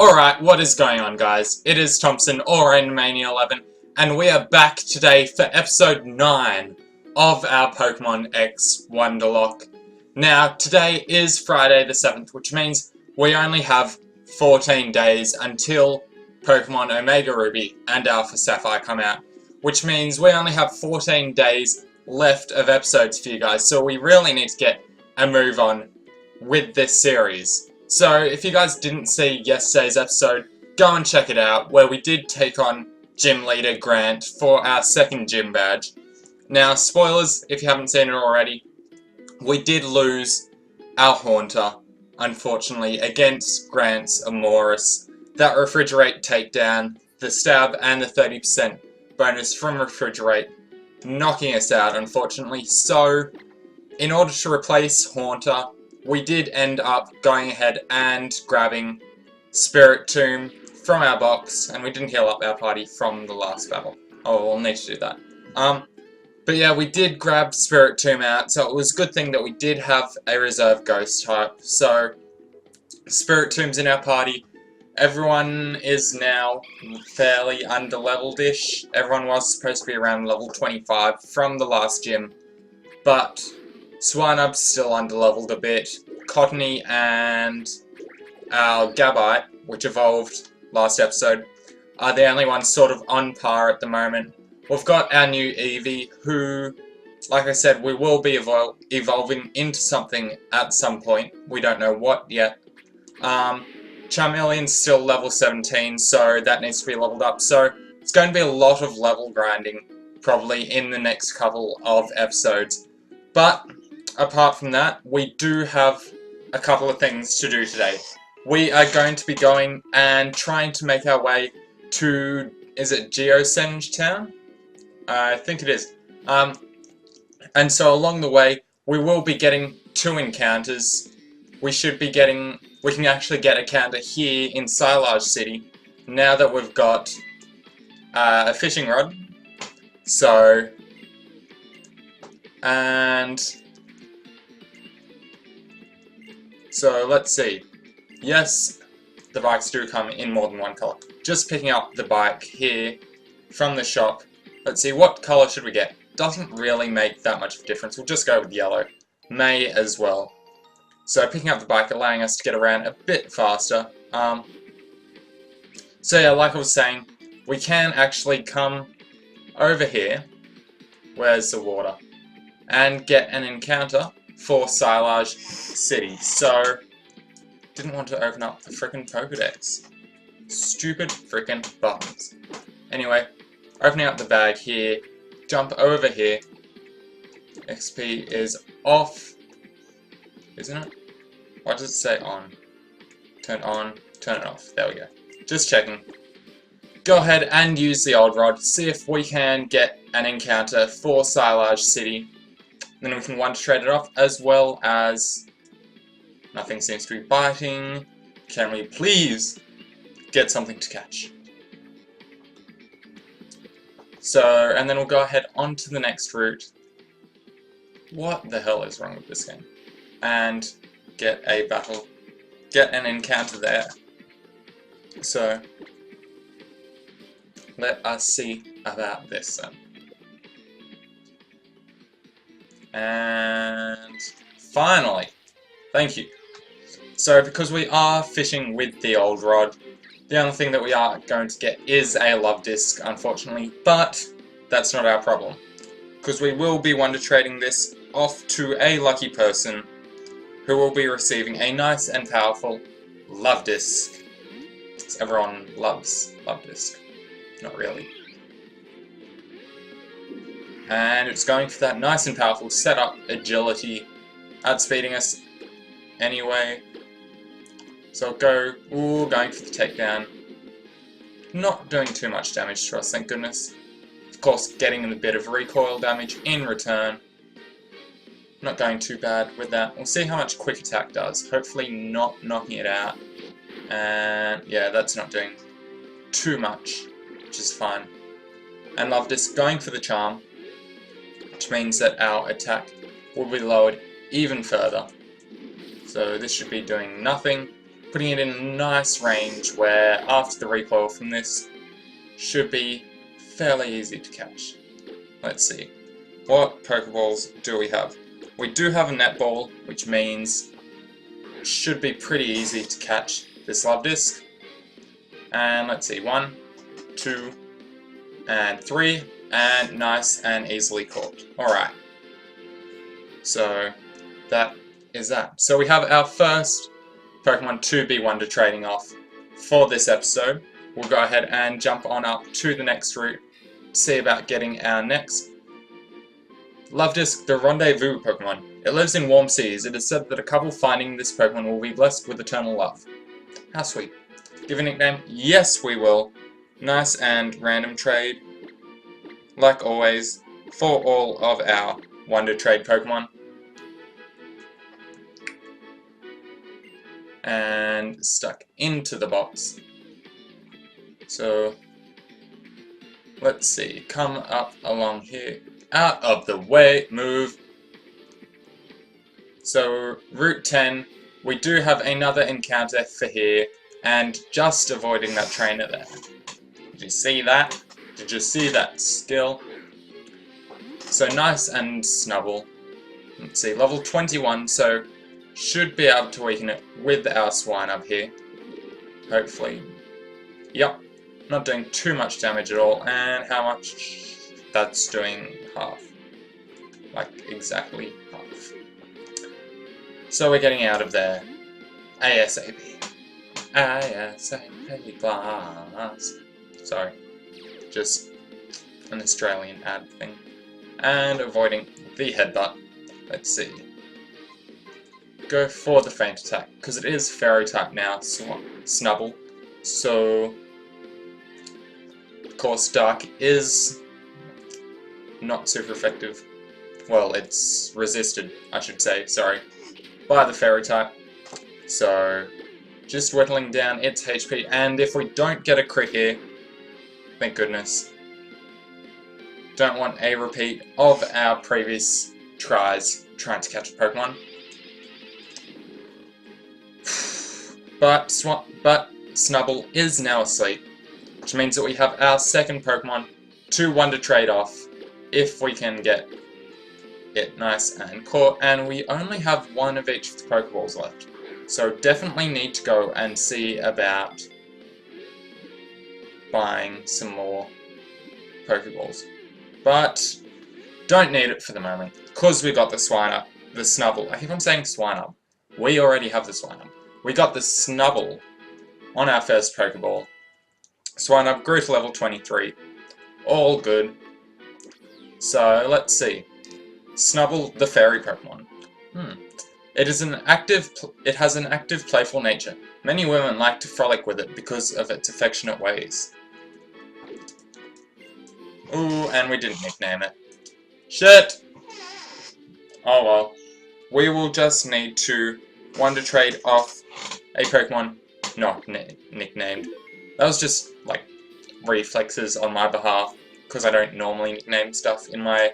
Alright, what is going on, guys? It is Thompson, or Mania11, and we are back today for episode 9 of our Pokemon X Wonderlocke. Now, today is Friday the 7th, which means we only have 14 days until Pokemon Omega Ruby and Alpha Sapphire come out, which means we only have 14 days left of episodes for you guys, so we really need to get a move on with this series. So, if you guys didn't see yesterday's episode, go and check it out, where we did take on Gym Leader Grant for our second gym badge. Now, spoilers, if you haven't seen it already, we did lose our Haunter, unfortunately, against Grant's Amoris. That Refrigerate takedown, the stab, and the 30% bonus from Refrigerate, knocking us out, unfortunately. So, in order to replace Haunter, we did end up going ahead and grabbing Spirit Tomb from our box, and we didn't heal up our party from the last battle. Oh, we'll need to do that. But yeah, we did grab Spirit Tomb out, so it was a good thing that we did have a reserve Ghost type. So, Spirit Tomb's in our party. Everyone is now fairly under-leveled-ish. Everyone was supposed to be around level 25 from the last gym, but Swinub's still underleveled a bit. Cottony and our Gabite, which evolved last episode, are the only ones sort of on par at the moment. We've got our new Eevee, who, like I said, we will be evolving into something at some point. We don't know what yet. Charmeleon's still level 17, so that needs to be leveled up. So it's going to be a lot of level grinding, probably in the next couple of episodes. But apart from that, we do have a couple of things to do today. We are going to be going and trying to make our way to, is it Geosenge Town? I think it is. And so along the way, we will be getting 2 encounters. We can actually get a counter here in Silage City, now that we've got a fishing rod. So, So, let's see. Yes, the bikes do come in more than one colour. Just picking up the bike here from the shop. Let's see, what colour should we get? Doesn't really make that much of a difference. We'll just go with yellow. May as well. So, picking up the bike, allowing us to get around a bit faster. So yeah, like I was saying, we can actually come over here. Where's the water? And get an encounter for Silage City. So, didn't want to open up the frickin' Pokedex. Stupid frickin' buttons. Anyway, opening up the bag here, jump over here. XP is off, isn't it? What does it say on? Turn it off. There we go. Just checking. Go ahead and use the old rod, see if we can get an encounter for Silage City. Then we can Wonder Trade it off, as well as nothing seems to be biting. Can we please get something to catch? So, and then we'll go ahead on to the next route. What the hell is wrong with this game? And get a battle. Get an encounter there. So, let us see about this then. And finally, thank you. So because we are fishing with the old rod, the only thing that we are going to get is a love disc, unfortunately, but that's not our problem, because we will be Wonder Trading this off to a lucky person who will be receiving a nice and powerful love disc. Everyone loves love disc. Not really. And it's going for that nice and powerful setup agility, outspeeding us anyway. So going for the takedown. Not doing too much damage to us, thank goodness. Of course, getting a bit of recoil damage in return. Not going too bad with that. We'll see how much quick attack does. Hopefully not knocking it out. And yeah, that's not doing too much, which is fine. And Love Disc going for the charm, which means that our attack will be lowered even further. So this should be doing nothing. putting it in a nice range where after the recoil from this should be fairly easy to catch. Let's see. What Pokeballs do we have? We do have a netball, which means it should be pretty easy to catch this Love Disc. And let's see, 1, 2, and 3, and nice and easily caught. Alright. So, that is that. So we have our first Pokemon to be Wonder Trading off for this episode. We'll go ahead and jump on up to the next route to see about getting our next Love Disc, the Rendezvous Pokemon. It lives in warm seas. It is said that a couple finding this Pokemon will be blessed with eternal love. How sweet. Give a nickname? Yes, we will. Nice and random trade. Like always, for all of our Wonder Trade Pokemon. And stuck into the box. So, let's see. Come up along here. Out of the way, move. So, Route 10, we do have another encounter for here, and just avoiding that trainer there. Did you see that? Did you see that skill? So, nice and Snubble. Let's see, level 21, so should be able to weaken it with our Swinub here. Hopefully. Yep, not doing too much damage at all, and how much? That's doing half. Like, exactly half. So we're getting out of there. ASAP. ASAP class. Sorry. Just an Australian ad thing. And avoiding the headbutt. Let's see. Go for the feint attack, because it is fairy type now, Snubble. So, of course, Dark is not super effective. Well, it's resisted, I should say, sorry, by the fairy type. So, just whittling down its HP, and if we don't get a crit here, thank goodness. Don't want a repeat of our previous tries trying to catch a Pokemon. But Snubble is now asleep, which means that we have our second Pokemon to Wonder Trade off if we can get it nice and caught, and we only have one of each of the Pokeballs left. So definitely need to go and see about buying some more Pokeballs. But don't need it for the moment, because we got the Snubble. I keep on saying Swinub. We already have the Swinub. We got the Snubble on our first Pokeball. Swinub grew to level 23. All good. So, let's see. Snubble, the fairy Pokemon. It has an active, playful nature. Many women like to frolic with it because of its affectionate ways. Ooh, and we didn't nickname it. Shit! Oh well. We will just need to Wonder Trade off a Pokemon not nicknamed. That was just, like, reflexes on my behalf, because I don't normally nickname stuff in my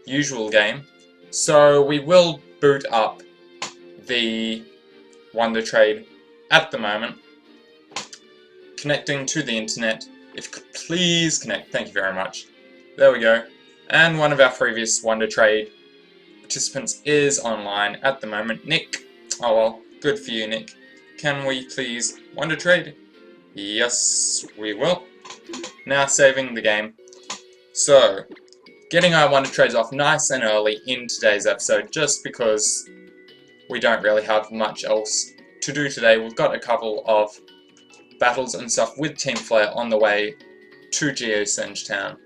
usual game. So we will boot up the Wonder Trade at the moment. Connecting to the internet. If you could please connect, thank you very much. There we go. And one of our previous Wonder Trade participants is online at the moment. Nick. Oh well, good for you, Nick. Can we please Wonder Trade? Yes, we will. Now saving the game. So, getting our Wonder Trades off nice and early in today's episode, just because we don't really have much else to do today. We've got a couple of battles and stuff with Team Flare on the way to Geosenge Town.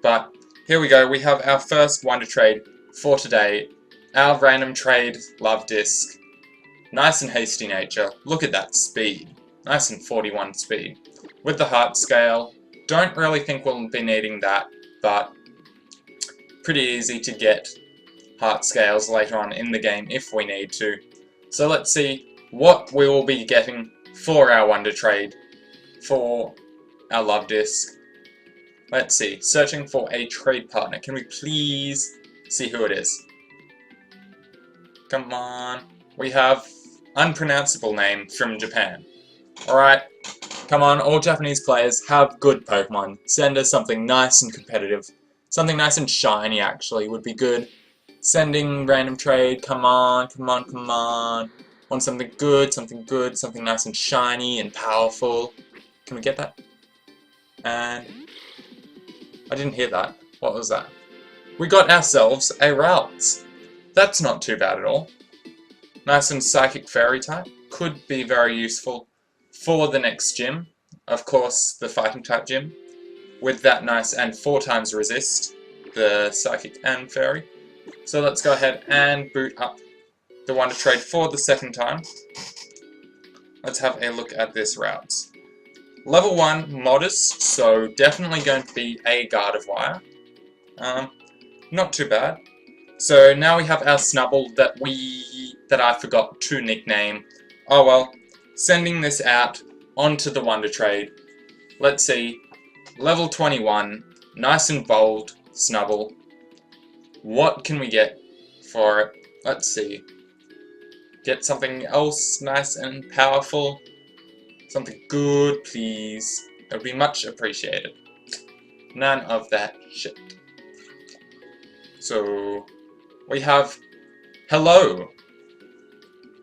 But here we go, we have our first Wonder Trade for today. Our random trade Love Disc. Nice and hasty nature. Look at that speed. Nice and 41 speed. With the heart scale, don't really think we'll be needing that, but pretty easy to get heart scales later on in the game if we need to. So let's see what we will be getting for our Wonder Trade for our Love Disc. Let's see, searching for a trade partner. Can we please see who it is? Come on. We have unpronounceable name from Japan. Alright, come on, all Japanese players have good Pokemon. Send us something nice and competitive. Something nice and shiny, actually, would be good. Sending random trade, come on, come on, come on. Want something good, something nice and shiny and powerful. Can we get that? And I didn't hear that. What was that? We got ourselves a Ralts. That's not too bad at all. Nice and Psychic Fairy type. Could be very useful for the next gym. Of course, the Fighting type gym. With that nice and 4 times resist. The Psychic and Fairy. So let's go ahead and boot up the Wonder Trade for the second time. Let's have a look at this Ralts. Level 1, modest, so definitely going to be a Gardevoir. Not too bad. So now we have our Snubble that I forgot to nickname. Oh well, sending this out onto the Wonder Trade. Let's see, level 21, nice and bold Snubble. What can we get for it? Let's see. Get something else nice and powerful. Something good, please. It would be much appreciated. None of that shit. So, we have hello.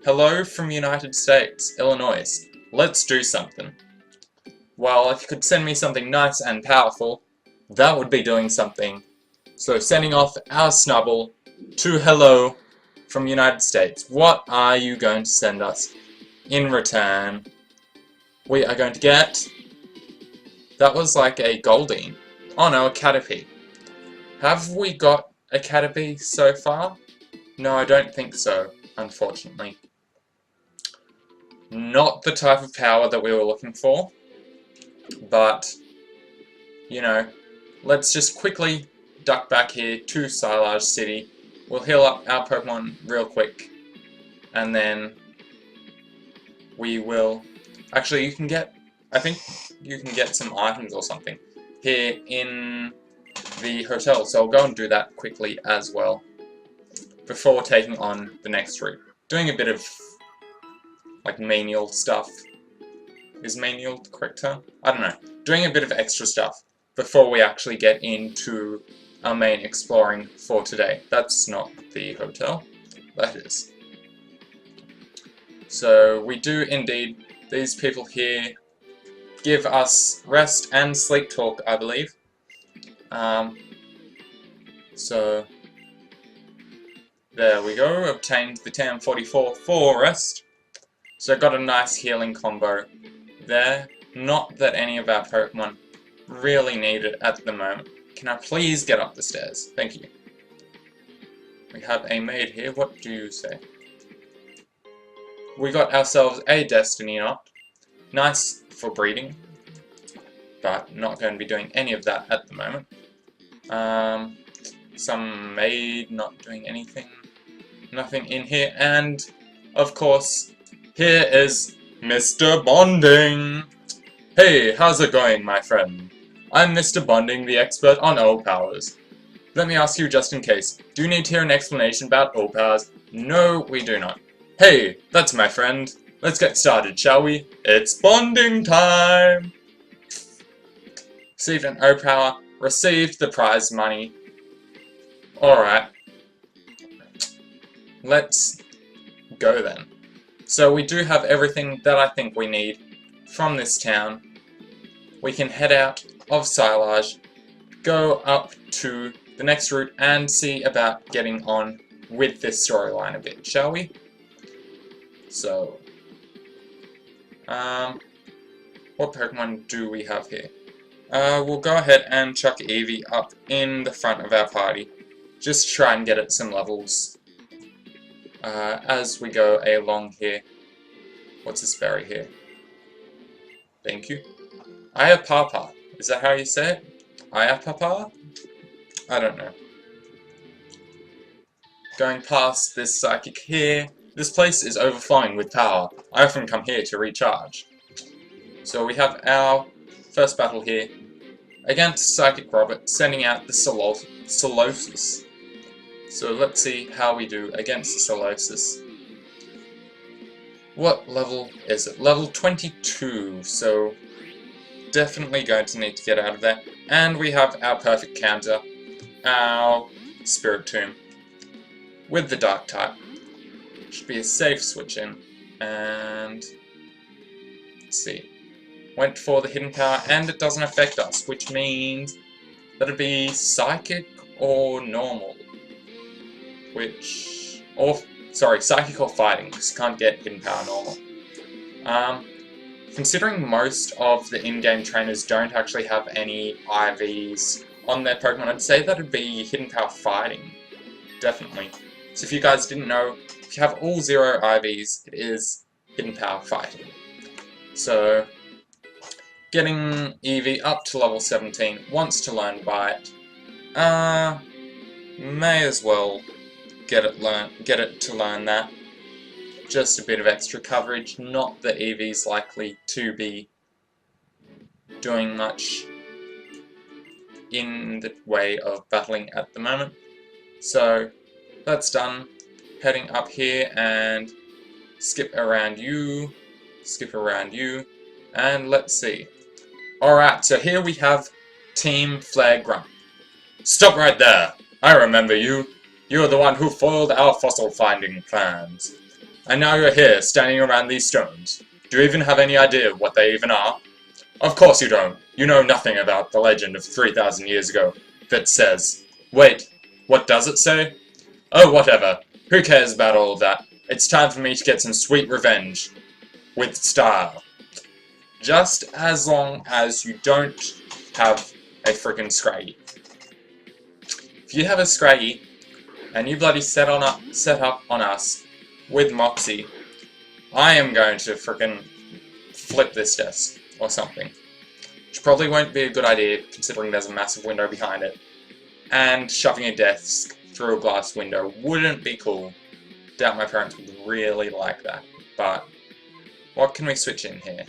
Hello from United States, Illinois. Let's do something. Well, if you could send me something nice and powerful, that would be doing something. So, sending off our Snubble to hello from United States. What are you going to send us in return? We are going to get... That was like a Goldeen. Oh no, a Caterpie. Have we got a Caterpie so far? No, I don't think so, unfortunately. Not the type of power that we were looking for. But, you know, let's just quickly duck back here to Silage City. We'll heal up our Pokemon real quick. And then we will... Actually, you can get... I think you can get some items or something here in the hotel. So I'll go and do that quickly as well. Before taking on the next route. Doing a bit of, like, menial stuff. Is menial the correct term? I don't know. Doing a bit of extra stuff before we actually get into our main exploring for today. That's not the hotel. That is. So we do indeed, these people here give us rest and sleep talk, I believe. So there we go, obtained the TM44 for rest. So got a nice healing combo there. Not that any of our Pokemon really need it at the moment. Can I please get up the stairs? Thank you. We have a maid here. What do you say? We got ourselves a Destiny Knot. Nice for breeding, but not going to be doing any of that at the moment. Some maid not doing anything. Nothing in here, and of course, here is Mr. Bonding. Hey, how's it going, my friend? I'm Mr. Bonding, the expert on all powers. Let me ask you just in case, do you need to hear an explanation about all powers? No, we do not. Hey, that's my friend. Let's get started, shall we? It's bonding time! Received an O-Power, received the prize money. Alright. Let's go then. So we do have everything that I think we need from this town. We can head out of Silage, go up to the next route and see about getting on with this storyline a bit, shall we? So, what Pokemon do we have here? We'll go ahead and chuck Eevee up in the front of our party. Just try and get it some levels. As we go along here. What's this berry here? Thank you. Ayapapa. Is that how you say it? Ayapapa? I don't know. Going past this psychic here. This place is overflowing with power. I often come here to recharge. So we have our first battle here against Psychic Robert, sending out the Solosis. So let's see how we do against the Solosis. What level is it? Level 22, so definitely going to need to get out of there. And we have our perfect counter, our Spirit Tomb, with the Dark type. Should be a safe switch in. And let's see. Went for the hidden power, and it doesn't affect us, which means that it'd be Psychic or Normal. Psychic or Fighting, because you can't get hidden power normal. Considering most of the in-game trainers don't actually have any IVs on their Pokemon, I'd say that'd be hidden power Fighting. Definitely. So if you guys didn't know, if you have all 0 IVs, it is hidden power Fighting. So, getting Eevee up to level 17, wants to learn Bite. May as well get it to learn that. Just a bit of extra coverage, not that Eevee's likely to be doing much in the way of battling at the moment. So, that's done. Heading up here and skip around you, and let's see. Alright, so here we have Team Flare Grunt. Stop right there! I remember you. You are the one who foiled our fossil finding plans. And now you're here, standing around these stones. Do you even have any idea what they even are? Of course you don't. You know nothing about the legend of 3,000 years ago that says... Wait, what does it say? Oh, whatever. Who cares about all of that? It's time for me to get some sweet revenge. With style. Just as long as you don't have a frickin' Scraggy. If you have a Scraggy, and you bloody set up on us with Moxie, I am going to frickin' flip this desk, or something. Which probably won't be a good idea, considering there's a massive window behind it. And shoving a desk through a glass window wouldn't be cool. Doubt my parents would really like that. But, what can we switch in here?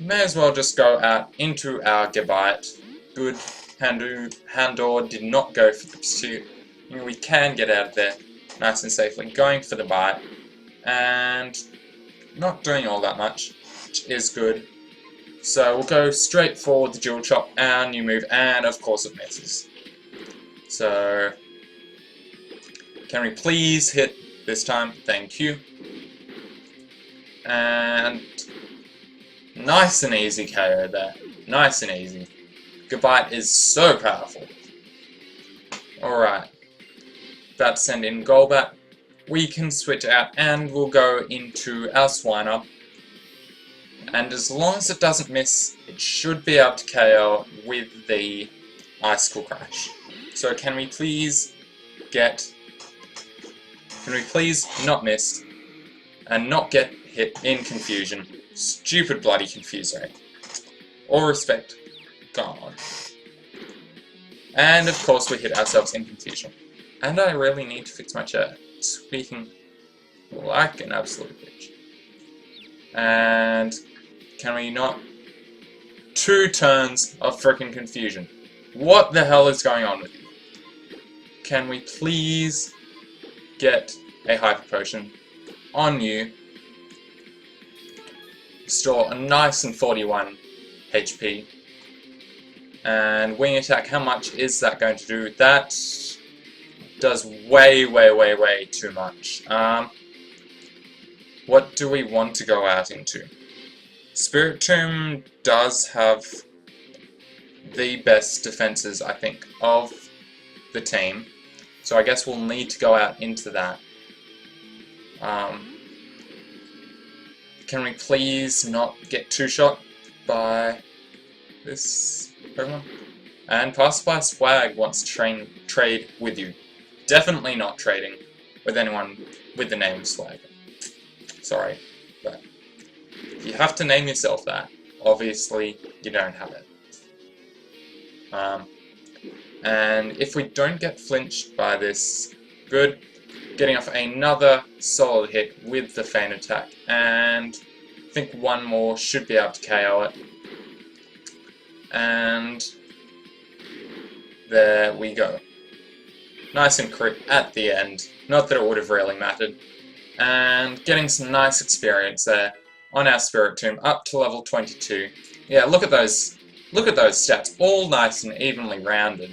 May as well just go out into our Gabite. Good. Handor did not go for the pursuit. We can get out of there nice and safely. Going for the bite. And not doing all that much, which is good. So we'll go straight for the dual chop and new move, and of course it misses. So, can we please hit this time? Thank you. And nice and easy KO there. Nice and easy. Gabite is so powerful. Alright. About to send in Golbat. We can switch out and we'll go into our Swinub. And as long as it doesn't miss, it should be able to KO with the Icicle Crash. So can we please not miss and not get hit in confusion? Stupid bloody Confuse Ray. All respect. Gone. And of course we hit ourselves in confusion. And I really need to fix my chair. Speaking like an absolute bitch. And can we not? 2 turns of frickin' confusion. What the hell is going on with you? Can we please get a Hyper Potion on you? Restore a nice and 41 HP. And Wing Attack, how much is that going to do? That does way too much. What do we want to go out into? Spirit Tomb does have the best defenses, I think, of the team. So I guess we'll need to go out into that. Can we please not get 2-shot by this Pokemon? And Passerby Swag wants to trade with you. Definitely not trading with anyone with the name Swag. Sorry, but you have to name yourself that. Obviously, you don't have it. And if we don't get flinched by this, good. Getting off another solid hit with the Feint Attack, and I think one more should be able to KO it. And there we go. Nice and crit at the end. Not that it would have really mattered. And getting some nice experience there on our Spirit Tomb, up to level 22. Yeah, look at those stats, all nice and evenly rounded.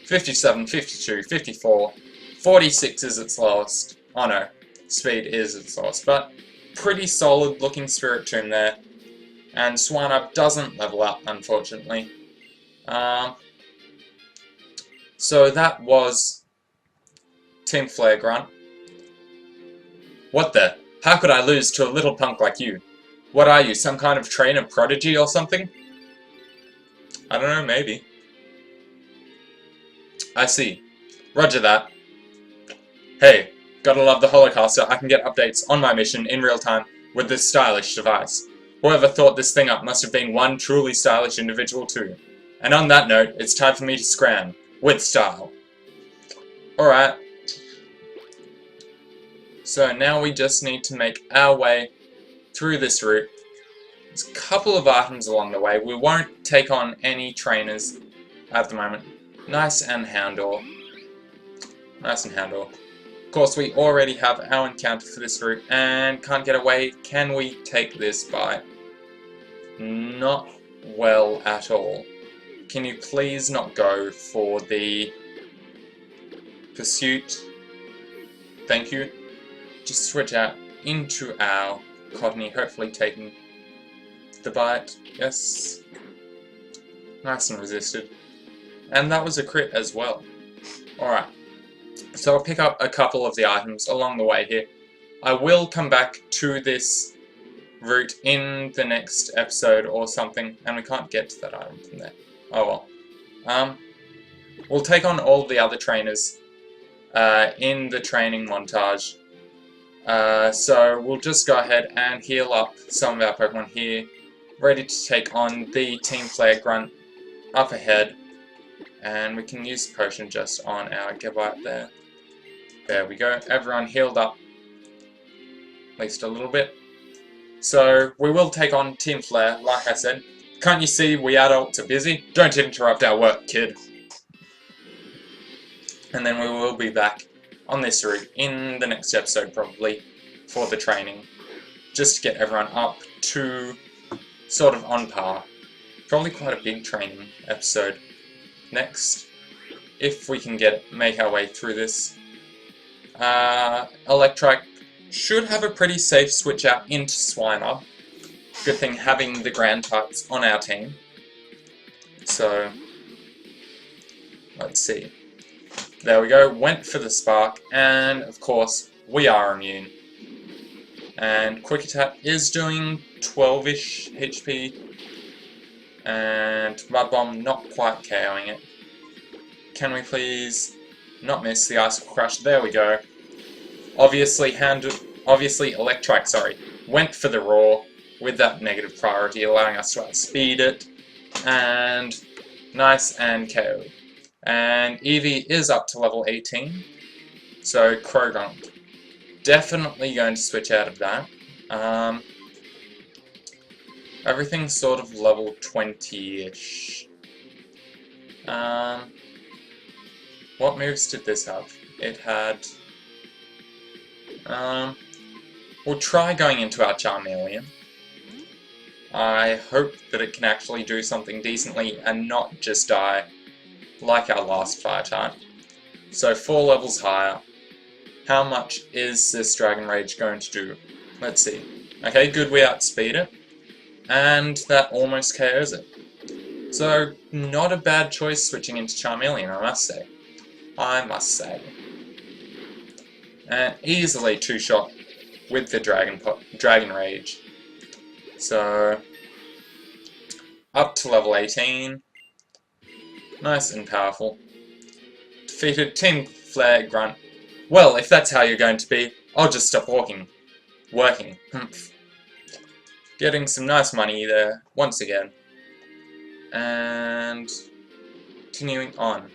57, 52, 54, 46 is its lowest. Oh no, speed is its lowest, but pretty solid looking Spirit Tomb there. And Swinub doesn't level up, unfortunately. So that was Team Flare Grunt. What the? How could I lose to a little punk like you? What are you, some kind of trainer prodigy or something? I don't know, maybe. I see. Roger that. Hey, gotta love the Holocaster. I can get updates on my mission in real time with this stylish device. Whoever thought this thing up must have been one truly stylish individual too. And on that note, it's time for me to scram. With style. Alright. So now we just need to make our way through this route. There's a couple of items along the way. We won't take on any trainers at the moment. Nice and Houndor. Nice and Houndor. Of course, we already have our encounter for this route and can't get away. Can we take this bite? Not well at all. Can you please not go for the pursuit? Thank you. Just switch out into our Cottony, hopefully taking the bite. Yes. Nice and resisted. And that was a crit as well. Alright. So I'll pick up a couple of the items along the way here. I will come back to this route in the next episode or something, and we can't get to that item from there. Oh well. We'll take on all the other trainers in the training montage. So we'll just go ahead and heal up some of our Pokemon here, ready to take on the Team Flare Grunt up ahead. And we can use the potion just on our Gabite there. There we go, everyone healed up, at least a little bit. So we will take on Team Flare, like I said. Can't you see we adults are busy? Don't interrupt our work, kid. And then we will be back on this route in the next episode, probably, for the training. Just to get everyone up to sort of on par. Probably quite a big training episode next, if we can make our way through this. Electrike should have a pretty safe switch out into Swinub. Good thing having the Grand types on our team. So, let's see. There we go, went for the Spark, and of course, we are immune. And Quick Attack is doing 12-ish HP, and Mud Bomb not quite KOing it. Can we please not miss the Icicle Crush? There we go. Obviously, Electrike, sorry, went for the Roar with that negative priority, allowing us to outspeed it, and nice and KO. And Eevee is up to level 18, so Croagunk definitely going to switch out of that. Everything's sort of level 20-ish. What moves did this have? It had... we'll try going into our Charmeleon. I hope that it can actually do something decently and not just die like our last fire type. So 4 levels higher. How much is this Dragon Rage going to do? Let's see. Okay, good, we outspeed it. And that almost KOs it. So, not a bad choice switching into Charmeleon, I must say. And easily 2-shot with the Dragon Rage. So, up to level 18. Nice and powerful. Defeated Team Flare Grunt. Well, if that's how you're going to be, I'll just stop working. Getting some nice money there, once again. And continuing on.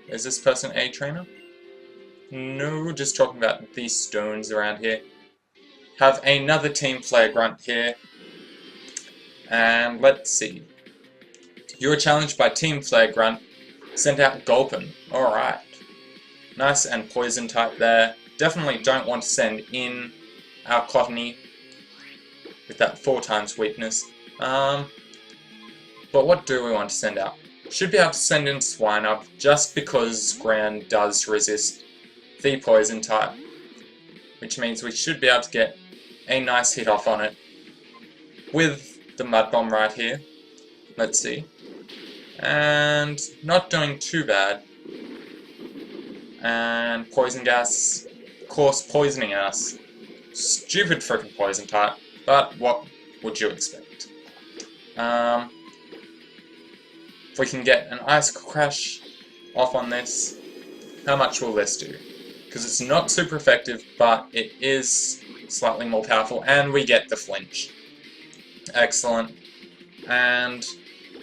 Is this person a trainer? No, just talking about these stones around here. Have another Team Flare Grunt here. And let's see. You were challenged by Team Flare Grunt. Sent out Gulpin. Alright. Nice and poison type there. definitely don't want to send in our Cottony with that 4 times weakness. But what do we want to send out? Should be able to send in Swinub just because Ground does resist the Poison type, which means we should be able to get a nice hit off on it with the Mud Bomb right here. Let's see. And not doing too bad. And Poison Gas, of course, poisoning us. Stupid freaking Poison type, but what would you expect? If we can get an Icicle Crash off on this, how much will this do? Because it's not super effective, but it is slightly more powerful, and we get the flinch. Excellent. And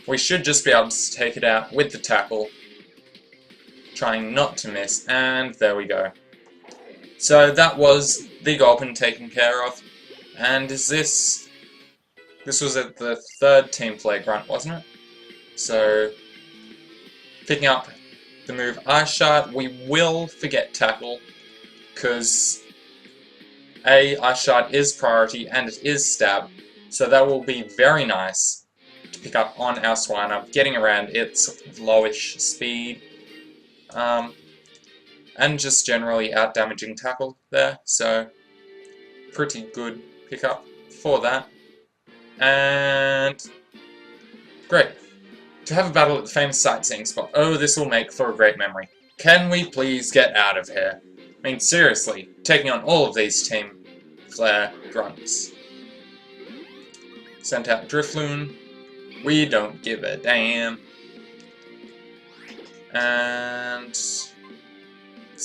we should just be able to take it out with the tackle, trying not to miss, and there we go. So that was the Gulpin taken care of, and this was at the 3rd Team Flare Grunt, wasn't it? So, picking up the move Ice Shard, we will forget Tackle, because Ice Shard is priority and it is Stab, so that will be very nice to pick up on our Swinub, getting around its lowish speed, and just generally out-damaging Tackle there, so pretty good pickup for that. And great. To have a battle at the famous sightseeing spot. Oh, this will make for a great memory. Can we please get out of here? I mean, seriously, taking on all of these Team Flare Grunts. Sent out Drifloon. We don't give a damn. And it's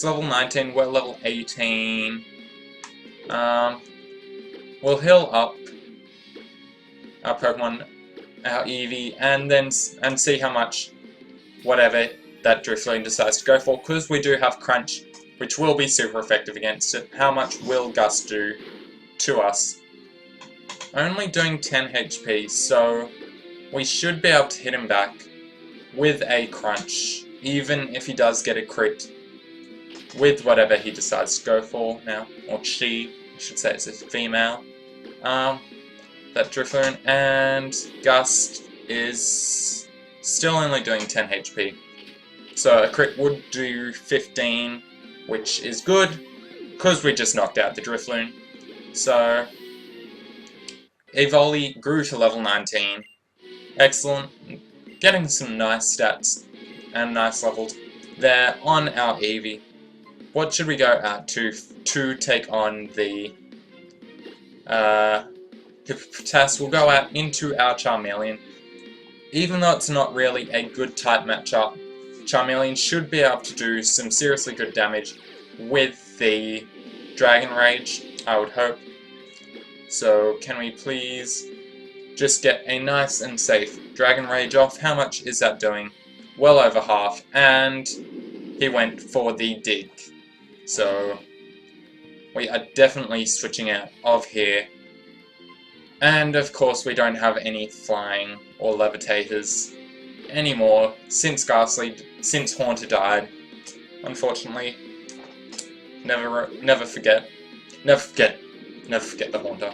level 19, we're level 18. We'll heal up our Pokemon, our Eevee, and see how much whatever that Drifloon decides to go for, because we do have Crunch, which will be super effective against it. How much will Gust do to us? Only doing 10 HP, so we should be able to hit him back with a Crunch, even if he does get a crit with whatever he decides to go for now, or she, I should say it's a female. That Drifloon, and Gust is still only doing 10 HP. So a crit would do 15, which is good, because we just knocked out the Drifloon. So Evoli grew to level 19. Excellent. Getting some nice stats and nice levels there on our Eevee. What should we go at to take on the Hippopotas? Will go out into our Charmeleon. Even though it's not really a good type matchup, Charmeleon should be able to do some seriously good damage with the Dragon Rage, I would hope. So can we please just get a nice and safe Dragon Rage off? How much is that doing? Well over half, and he went for the Dig. So we are definitely switching out of here. And of course we don't have any flying or levitators anymore since Haunter died. Unfortunately, never forget the Haunter.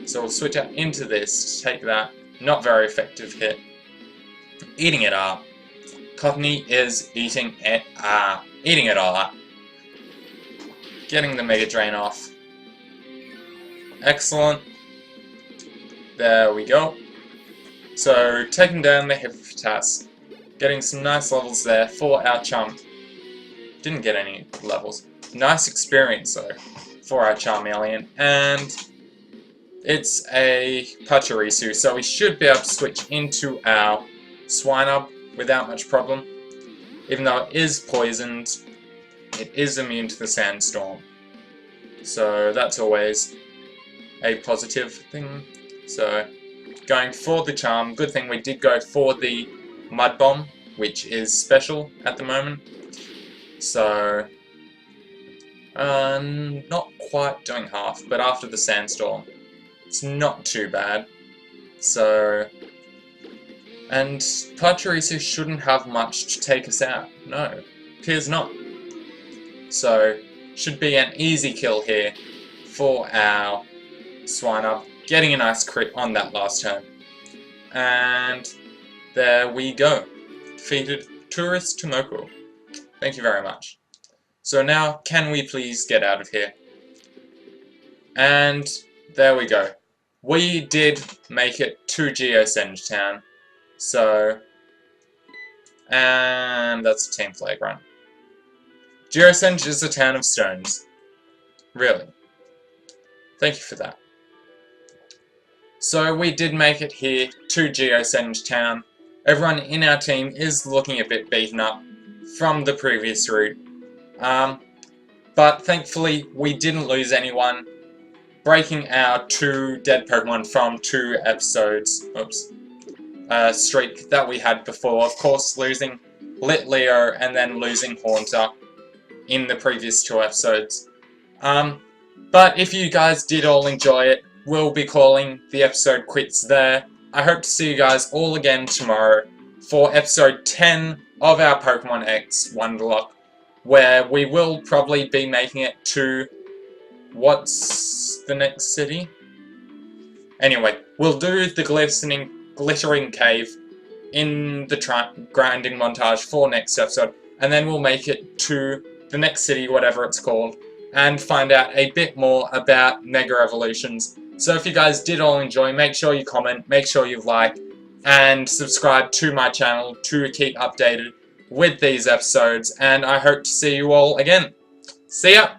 So we'll switch out into this to take that not very effective hit, eating it up. Cottony is eating it all up. Getting the Mega Drain off. Excellent. There we go. So, taking down the Hippopotas. Getting some nice levels there for our Chum. Didn't get any levels. Nice experience, though, for our Charmeleon. And it's a Pachirisu, so we should be able to switch into our Swinub without much problem. Even though it is poisoned, it is immune to the Sandstorm. So that's always a positive thing. So, going for the Charm. Good thing we did go for the Mud Bomb, which is special at the moment. So, not quite doing half, but after the Sandstorm, it's not too bad. So, and Pachirisu shouldn't have much to take us out. No, appears not. So, should be an easy kill here for our Swiner, getting a nice crit on that last turn. And there we go. Defeated Tourist Tomoko. Thank you very much. So now, can we please get out of here? And there we go. We did make it to Geosenge Town. So, and that's a team flag run. Geosenge is a town of stones. Really. Thank you for that. So we did make it here to Geosenge Town. Everyone in our team is looking a bit beaten up from the previous route. But thankfully we didn't lose anyone, breaking our 2 dead Pokemon from 2 episodes. Streak that we had before. Of course, losing Lit Leo and then losing Haunter in the previous 2 episodes. But if you guys did all enjoy it, we'll be calling the episode quits there. I hope to see you guys all again tomorrow for episode 10 of our Pokemon X Wonderlocke, where we will probably be making it to... what's the next city? Anyway, we'll do the glittering cave in the grinding montage for next episode, and then we'll make it to the next city, whatever it's called, and find out a bit more about Mega Evolutions. So if you guys did all enjoy, make sure you comment, make sure you like, and subscribe to my channel to keep updated with these episodes, and I hope to see you all again. See ya!